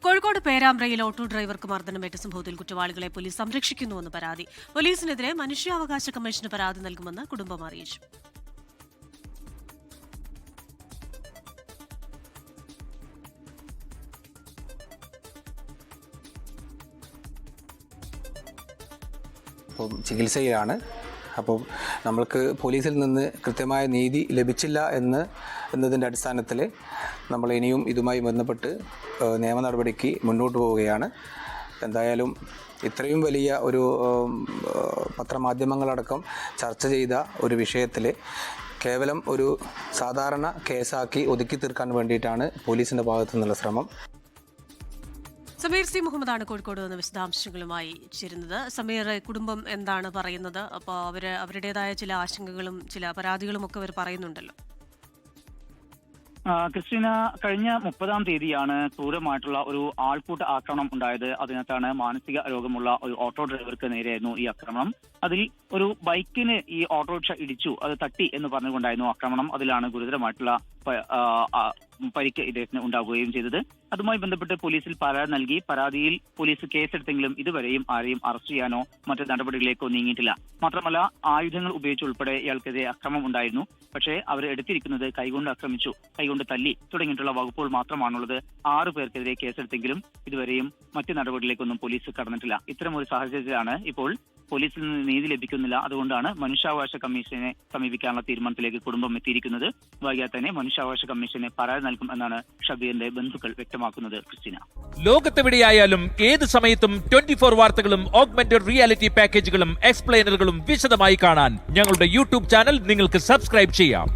Kozhikode പേരാമ്പ്രയിൽ auto ഡ്രൈവർക്ക് മർദ്ദനമേറ്റ സംഭവത്തിൽ കുറ്റവാളികളെ പോലീസ് സംരക്ഷിക്കുന്നുവെന്ന് പരാതി. പോലീസിനെതിരെ മനുഷ്യാവകാശ കമ്മീഷന് പരാതി നൽകുമെന്ന് കുടുംബം അറിയിച്ചു. ചികിത്സയിലാണ്. അപ്പോൾ നമ്മൾക്ക് പോലീസിൽ നിന്ന് കൃത്യമായ നീതി ലഭിച്ചില്ല എന്നതിൻ്റെ അടിസ്ഥാനത്തിൽ നമ്മൾ ഇനിയും ഇതുമായി ബന്ധപ്പെട്ട് നിയമ നടപടിക്ക് മുന്നോട്ട് പോവുകയാണ്. എന്തായാലും ഇത്രയും വലിയ ഒരു പത്രമാധ്യമങ്ങളടക്കം ചർച്ച ചെയ്ത ഒരു വിഷയത്തിൽ കേവലം ഒരു സാധാരണ കേസാക്കി ഒതുക്കി തീർക്കാൻ വേണ്ടിയിട്ടാണ് പോലീസിൻ്റെ ഭാഗത്തു നിന്നുള്ള ശ്രമം. സമീർ സി മുഹമ്മദാണ് കോഴിക്കോട് നിന്ന് വിശദാംശങ്ങളുമായി ചേരുന്നത്. സമീർ, കുടുംബം എന്താണ് പറയുന്നത്? അപ്പോൾ അവരുടേതായ ചില ആശങ്കകളും ചില പരാതികളും ഒക്കെ അവർ പറയുന്നുണ്ടല്ലോ. ക്രിസ്റ്റീന, കഴിഞ്ഞ 30-ാം തീയതിയാണ് ക്രൂരമായിട്ടുള്ള ഒരു ആൾക്കൂട്ട ആക്രമണം ഉണ്ടായത്. അതിനകത്താണ് മാനസിക രോഗമുള്ള ഒരു ഓട്ടോ ഡ്രൈവർക്ക് നേരെയായിരുന്നു ഈ ആക്രമണം. അതിൽ ഒരു ബൈക്കിന് ഈ ഓട്ടോറിക്ഷ ഇടിച്ചു, അത് തട്ടി എന്ന് പറഞ്ഞുകൊണ്ടായിരുന്നു ആക്രമണം. അതിലാണ് ഗുരുതരമായിട്ടുള്ള പരിക്ക് ഇദ്ദേഹത്തിന് ഉണ്ടാവുകയും ചെയ്തത്. അതുമായി ബന്ധപ്പെട്ട് പോലീസിൽ പരാതി നൽകി. പരാതിയിൽ പോലീസ് കേസെടുത്തെങ്കിലും ഇതുവരെയും ആരെയും അറസ്റ്റ് ചെയ്യാനോ മറ്റു നടപടികളിലേക്കോ നീങ്ങിയിട്ടില്ല. മാത്രമല്ല, ആയുധങ്ങൾ ഉപയോഗിച്ചുൾപ്പെടെ ഇയാൾക്കെതിരെ അക്രമം ഉണ്ടായിരുന്നു. പക്ഷേ അവർ എടുത്തിരിക്കുന്നത് കൈകൊണ്ട് ആക്രമിച്ചു, കൈകൊണ്ട് തല്ലി തുടങ്ങിയിട്ടുള്ള വകുപ്പുകൾ മാത്രമാണുള്ളത്. 6 പേർക്കെതിരെ കേസെടുത്തെങ്കിലും ഇതുവരെയും മറ്റു നടപടികളിലേക്കൊന്നും പോലീസ് കടന്നിട്ടില്ല. ഇത്തരമൊരു സാഹചര്യത്തിലാണ് ഇപ്പോൾ പോലീസിൽ നിന്ന് നീതി ലഭിക്കുന്നില്ല. അതുകൊണ്ടാണ് മനുഷ്യാവകാശ കമ്മീഷനെ സമീപിക്കാനുള്ള തീരുമാനത്തിലേക്ക് കുടുംബം എത്തിയിരിക്കുന്നത്. വൈകാതെ തന്നെ മനുഷ്യാവകാശ കമ്മീഷനെ പരാതി നൽകും എന്നാണ് ഷബീറിന്റെ ബന്ധുക്കൾ വ്യക്തമാക്കുന്നത്. ക്രിസ്റ്റീന, ലോകത്തെവിടെയായാലും ഏത് സമയത്തും 24 വാർത്തകളും ഓഗ്മെന്റഡ് റിയാലിറ്റി പാക്കേജുകളും എക്സ്പ്ലെയിനറുകളും വിശദമായി കാണാൻ ഞങ്ങളുടെ യൂട്യൂബ് ചാനൽ നിങ്ങൾക്ക് സബ്സ്ക്രൈബ് ചെയ്യാം.